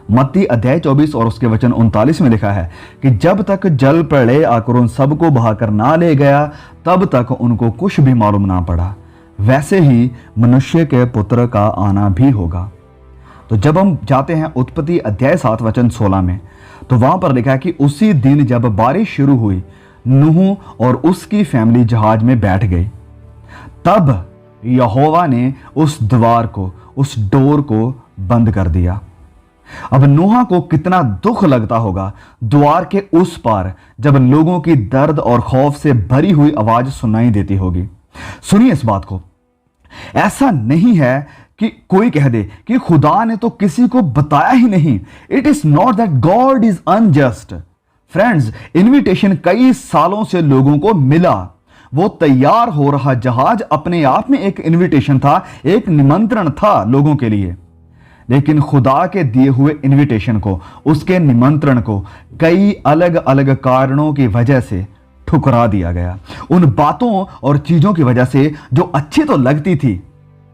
मत्ती अध्याय 24 और उसके वचन 39 में लिखा है कि जब तक जल प्रलय आकर उन सबको बहाकर ना ले गया तब तक उनको कुछ भी मालूम ना पड़ा। वैसे ही मनुष्य के पुत्र का आना भी होगा। तो जब हम जाते हैं उत्पत्ति अध्याय 7 वचन 16 में, तो वहां पर लिखा है कि उसी दिन जब बारिश शुरू हुई नूह और उसकी फैमिली जहाज में बैठ गई, तब यहोवा ने उस द्वार को, उस डोर को बंद कर दिया। अब नूह को कितना दुख लगता होगा द्वार के उस पार जब लोगों की दर्द और खौफ से भरी हुई आवाज सुनाई देती होगी। सुनिए इस बात को, ऐसा नहीं है कि कोई कह दे कि खुदा ने तो किसी को बताया ही नहीं। It is not that God is unjust. Friends, invitation कई सालों से लोगों को मिला। वो तैयार हो रहा जहाज अपने आप में एक इनविटेशन था, एक निमंत्रण था लोगों के लिए। लेकिन खुदा के दिए हुए इनविटेशन को, उसके निमंत्रण को कई अलग अलग कारणों की वजह से ठुकरा दिया गया। उन बातों और चीजों की वजह से जो अच्छी तो लगती थी,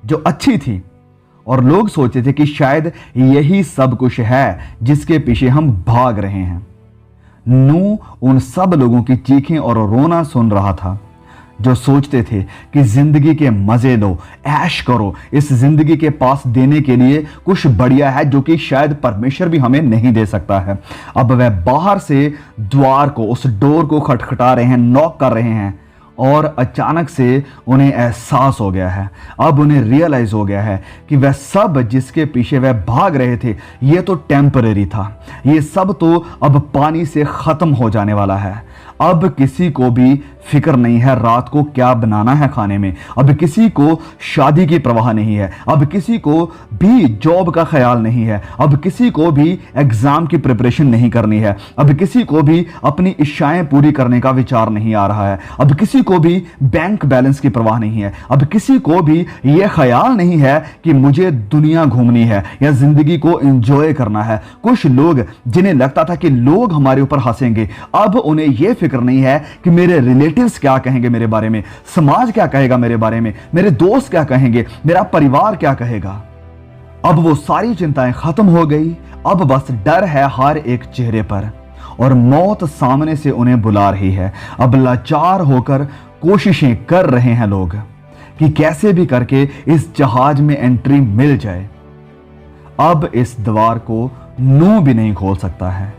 जो अच्छी थी, और लोग सोचते थे कि शायद यही सब कुछ है जिसके पीछे हम भाग रहे हैं। नूह उन सब लोगों की चीखें और रोना सुन रहा था जो सोचते थे कि जिंदगी के मजे लो, ऐश करो, इस जिंदगी के पास देने के लिए कुछ बढ़िया है जो कि शायद परमेश्वर भी हमें नहीं दे सकता है। अब वह बाहर से द्वार को, उस डोर को खटखटा रहे हैं, नॉक कर रहे हैं, और अचानक से उन्हें एहसास हो गया है, अब उन्हें रियलाइज हो गया है कि वह सब जिसके पीछे वह भाग रहे थे ये तो टेम्परेरी था, ये सब तो अब पानी से खत्म हो जाने वाला है। अब किसी को भी फिक्र नहीं है रात को क्या बनाना है खाने में, अब किसी को शादी की परवाह नहीं है, अब किसी को भी जॉब का ख्याल नहीं है, अब किसी को भी एग्जाम की प्रिपरेशन नहीं करनी है, अब किसी को भी अपनी इच्छाएं पूरी करने का विचार नहीं आ रहा है, अब किसी को भी बैंक बैलेंस की परवाह नहीं है, अब किसी को भी यह ख्याल नहीं है कि मुझे दुनिया घूमनी है या जिंदगी को एंजॉय करना है। कुछ लोग जिन्हें लगता था कि लोग हमारे ऊपर हंसेंगे, अब उन्हें यह फिक्र नहीं है कि मेरे रिलेटिव्स क्या कहेंगे मेरे बारे में, समाज क्या कहेगा मेरे बारे में, मेरे दोस्त क्या कहेंगे, मेरा परिवार क्या कहेगा। अब वो सारी चिंताएं खत्म हो गई। अब बस डर है हर एक चेहरे पर और मौत सामने से उन्हें बुला रही है। अब लाचार होकर कोशिशें कर रहे हैं लोग कि कैसे भी करके इस जहाज में एंट्री मिल जाए। अब इस द्वार को नूह भी नहीं खोल सकता है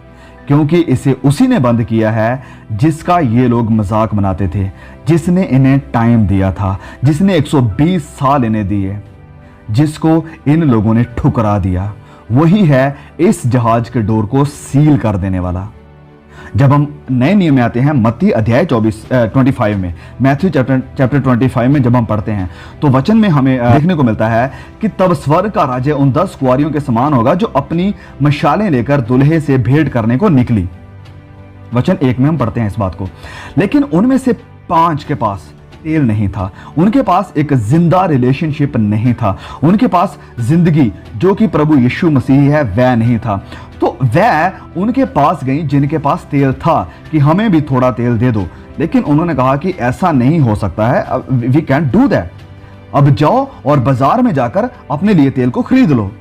क्योंकि इसे उसी ने बंद किया है जिसका ये लोग मजाक बनाते थे, जिसने इन्हें टाइम दिया था, जिसने 120 साल इन्हें दिए, जिसको इन लोगों ने ठुकरा दिया। वही है इस जहाज के डोर को सील कर देने वाला। जब हम नए नियम में आते हैं मत्ती अध्याय 25 में, मैथ्यू चैप्टर 25 में जब हम पढ़ते हैं तो वचन में हमें देखने को मिलता है कि तब स्वर्ग का राज्य उन 10 कुंवारियों के समान होगा जो अपनी मशालें लेकर दुल्हे से भेंट करने को निकली। वचन 1 में हम पढ़ते हैं इस बात को। लेकिन उनमें से 5 के पास तेल नहीं था, उनके पास एक जिंदा रिलेशनशिप नहीं था, उनके पास जिंदगी जो कि प्रभु यीशु मसीह है वह नहीं था। तो वह उनके पास गई जिनके पास तेल था कि हमें भी थोड़ा तेल दे दो, लेकिन उन्होंने कहा कि ऐसा नहीं हो सकता है, वी कैन डू दैट। अब जाओ और बाजार में जाकर अपने लिए तेल को खरीद लो।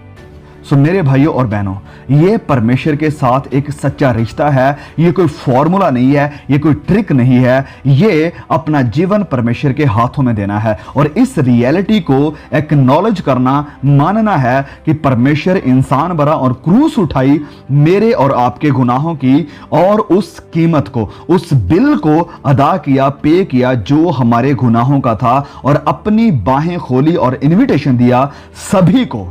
सो मेरे भाइयों और बहनों, ये परमेश्वर के साथ एक सच्चा रिश्ता है। ये कोई फॉर्मूला नहीं है, ये कोई ट्रिक नहीं है, ये अपना जीवन परमेश्वर के हाथों में देना है और इस रियलिटी को एक्नॉलेज करना, मानना है कि परमेश्वर इंसान बना और क्रूस उठाई मेरे और आपके गुनाहों की, और उस कीमत को, उस बिल को अदा किया, पे किया जो हमारे गुनाहों का था, और अपनी बाहें खोली और इन्विटेशन दिया सभी को,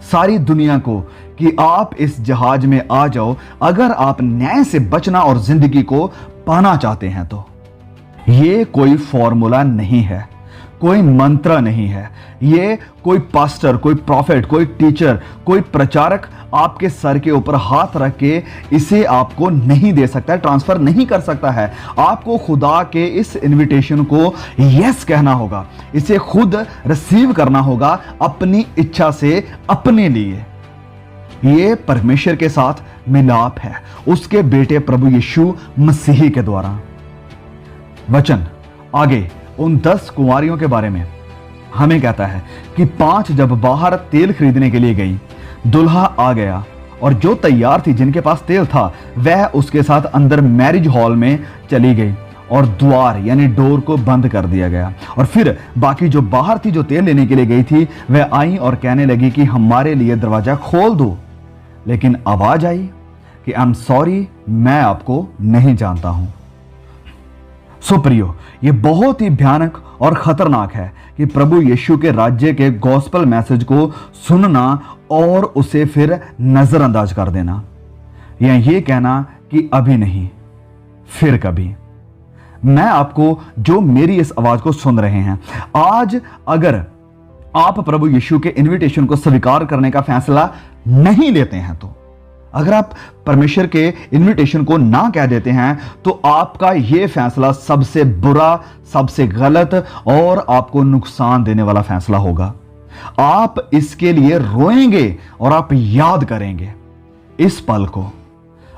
सारी दुनिया को, कि आप इस जहाज में आ जाओ अगर आप न्याय से बचना और जिंदगी को पाना चाहते हैं। तो ये कोई फॉर्मूला नहीं है, कोई मंत्र नहीं है, ये कोई पास्टर, कोई प्रॉफिट, कोई टीचर, कोई प्रचारक आपके सर के ऊपर हाथ रख के इसे आपको नहीं दे सकता है, ट्रांसफर नहीं कर सकता है। आपको खुदा के इस इनविटेशन को यस कहना होगा, इसे खुद रिसीव करना होगा अपनी इच्छा से, अपने लिए। ये परमेश्वर के साथ मिलाप है उसके बेटे प्रभु यीशु मसीह के द्वारा। वचन आगे उन 10 कुंवारियों के बारे में हमें कहता है कि 5 जब बाहर तेल खरीदने के लिए गई, दुल्हा आ गया और जो तैयार थी, जिनके पास तेल था, वह उसके साथ अंदर मैरिज हॉल में चली गई और द्वार यानी डोर को बंद कर दिया गया। और फिर बाकी जो बाहर थी, जो तेल लेने के लिए गई थी, वह आई और कहने लगी कि हमारे लिए दरवाजा खोल दो। लेकिन आवाज आई कि आई एम सॉरी, मैं आपको नहीं जानता हूं। सो प्रियो, ये बहुत ही भयानक और खतरनाक है कि प्रभु यीशु के राज्य के गॉस्पेल मैसेज को सुनना और उसे फिर नजरअंदाज कर देना, या ये कहना कि अभी नहीं फिर कभी। मैं आपको, जो मेरी इस आवाज को सुन रहे हैं, आज अगर आप प्रभु यीशु के इनविटेशन को स्वीकार करने का फैसला नहीं लेते हैं, तो अगर आप परमेश्वर के इनविटेशन को ना कह देते हैं, तो आपका यह फैसला सबसे बुरा, सबसे गलत और आपको नुकसान देने वाला फैसला होगा। आप इसके लिए रोएंगे और आप याद करेंगे इस पल को।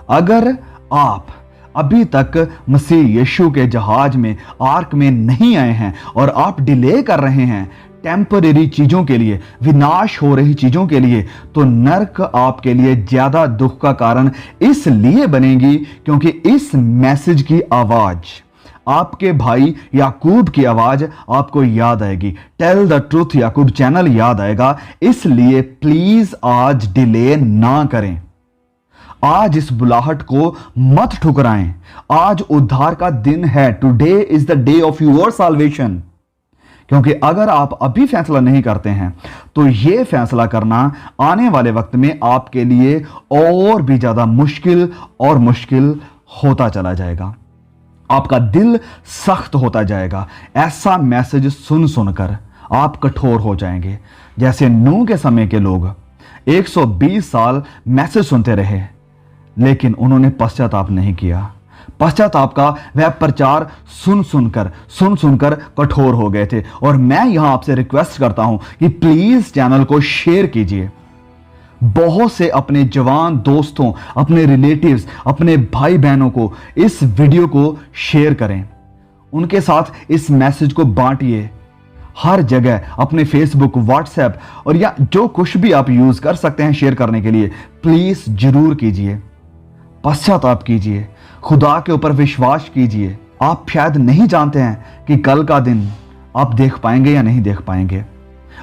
अगर आप अभी तक मसीह यीशु के जहाज में, आर्क में नहीं आए हैं और आप डिले कर रहे हैं टेम्परेरी चीजों के लिए, विनाश हो रही चीजों के लिए, तो नर्क आपके लिए ज्यादा दुख का कारण इसलिए बनेगी क्योंकि इस मैसेज की आवाज, आपके भाई याकूब की आवाज आपको याद आएगी। Tell the truth Yakub channel याद आएगा। इसलिए प्लीज आज डिले ना करें। आज इस बुलाहट को मत ठुकराएं। आज उद्धार का दिन है। Today is the day of your salvation. क्योंकि अगर आप अभी फैसला नहीं करते हैं, तो यह फैसला करना आने वाले वक्त में आपके लिए और भी ज्यादा मुश्किल और मुश्किल होता चला जाएगा। आपका दिल सख्त होता जाएगा। ऐसा मैसेज सुन सुनकर आप कठोर हो जाएंगे। जैसे नूह के समय के लोग 120 साल मैसेज सुनते रहे, लेकिन उन्होंने पश्चाताप नहीं किया। पश्चाताप का वह प्रचार सुन सुनकर कठोर हो गए थे। और मैं यहां आपसे रिक्वेस्ट करता हूं कि प्लीज चैनल को शेयर कीजिए। बहुत से अपने जवान दोस्तों, अपने रिलेटिव्स, अपने भाई बहनों को इस वीडियो को शेयर करें। उनके साथ इस मैसेज को बांटिए। हर जगह अपने फेसबुक, व्हाट्सएप और या जो कुछ भी आप यूज कर सकते हैं शेयर करने के लिए, प्लीज जरूर कीजिए। पश्चाताप कीजिए, खुदा के ऊपर विश्वास कीजिए। आप शायद नहीं जानते हैं कि कल का दिन आप देख पाएंगे या नहीं देख पाएंगे।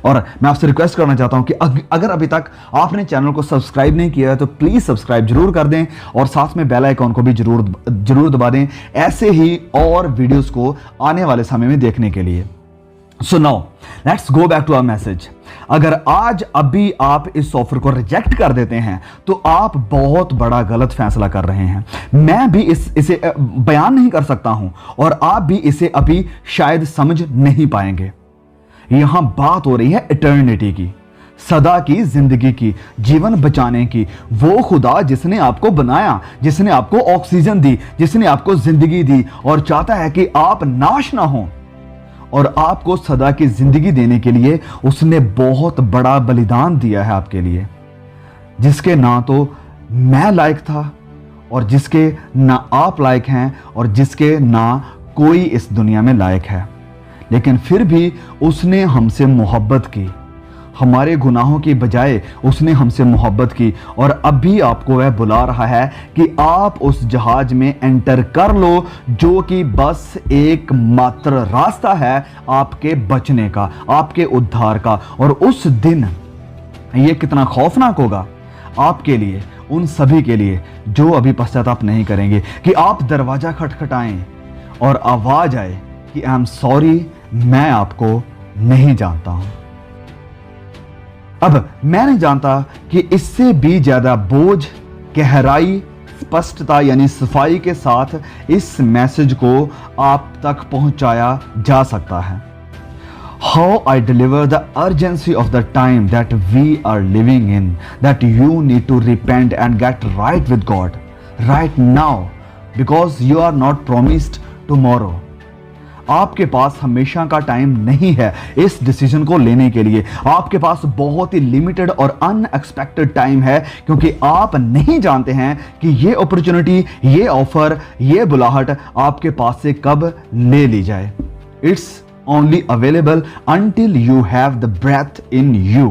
और मैं आपसे रिक्वेस्ट करना चाहता हूं कि अगर अभी तक आपने चैनल को सब्सक्राइब नहीं किया है, तो प्लीज सब्सक्राइब जरूर कर दें और साथ में बेल आइकॉन को भी जरूर दबा दें, ऐसे ही और वीडियोस को आने वाले समय में देखने के लिए। So now let's go back to our message. अगर आज अभी आप इस ऑफर को रिजेक्ट कर देते हैं, तो आप बहुत बड़ा गलत फैसला कर रहे हैं। मैं भी इसे बयान नहीं कर सकता हूं और आप भी इसे अभी शायद समझ नहीं पाएंगे। यहां बात हो रही है इटर्निटी की, सदा की जिंदगी की, जीवन बचाने की। वो खुदा जिसने आपको बनाया, जिसने आपको ऑक्सीजन दी, जिसने आपको जिंदगी दी और चाहता है कि आप नाश ना हो और आपको सदा की जिंदगी देने के लिए उसने बहुत बड़ा बलिदान दिया है आपके लिए, जिसके ना तो मैं लायक था और जिसके ना आप लायक हैं और जिसके ना कोई इस दुनिया में लायक है। लेकिन फिर भी उसने हमसे मोहब्बत की। हमारे गुनाहों की बजाय उसने हमसे मोहब्बत की और अभी आपको वह बुला रहा है कि आप उस जहाज में एंटर कर लो, जो कि बस एक मात्र रास्ता है आपके बचने का, आपके उद्धार का। और उस दिन ये कितना खौफनाक होगा आपके लिए, उन सभी के लिए जो अभी पश्चाताप नहीं करेंगे, कि आप दरवाजा खटखटाएं और आवाज आए कि आई एम सॉरी, मैं आपको नहीं जानता हूं। अब मैं नहीं जानता कि इससे भी ज्यादा बोझ, गहराई, स्पष्टता यानी सफाई के साथ इस मैसेज को आप तक पहुंचाया जा सकता है। How I deliver the urgency of the time that we are living in, that you need to repent and get right with God right now, because you are not promised tomorrow. आपके पास हमेशा का time नहीं है इस decision को लेने के लिए। आपके पास बहुत ही लिमिटेड और अनएक्सपेक्टेड टाइम है, क्योंकि आप नहीं जानते हैं कि ये अपॉर्चुनिटी, ये ऑफर, ये बुलाहट आपके पास से कब ले ली जाए। It's only available until you have the breath in you.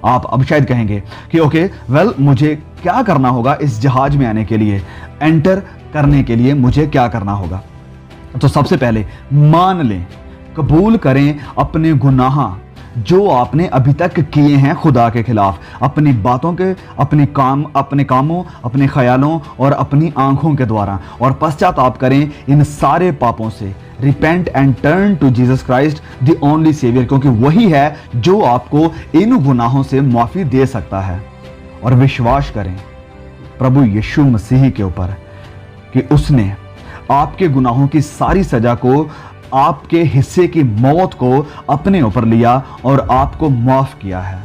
आप अब शायद कहेंगे कि ओके वेल, मुझे क्या करना होगा इस जहाज में आने के लिए, एंटर करने के लिए मुझे क्या करना होगा? तो सबसे पहले मान लें, कबूल करें अपने गुनाह जो आपने अभी तक किए हैं खुदा के खिलाफ, अपनी बातों के, अपने कामों, अपने ख्यालों और अपनी आंखों के द्वारा, और पश्चाताप करें इन सारे पापों से। Repent and turn to Jesus Christ the only saviour, क्योंकि वही है जो आपको इन गुनाहों से माफ़ी दे सकता है। और विश्वास करें प्रभु यीशु मसीह के ऊपर कि उसने आपके गुनाहों की सारी सज़ा को, आपके हिस्से की मौत को अपने ऊपर लिया और आपको माफ़ किया है।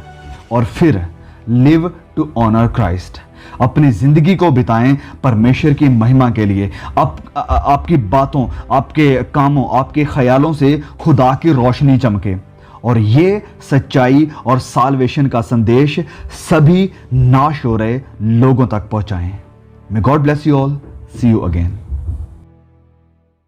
और फिर लिव टू ऑनर क्राइस्ट, अपनी ज़िंदगी को बिताएं परमेश्वर की महिमा के लिए। आपकी बातों, आपके कामों, आपके ख्यालों से खुदा की रोशनी चमके और ये सच्चाई और साल्वेशन का संदेश सभी नाश हो रहे लोगों तक पहुंचाएं। May God bless you all, see you again.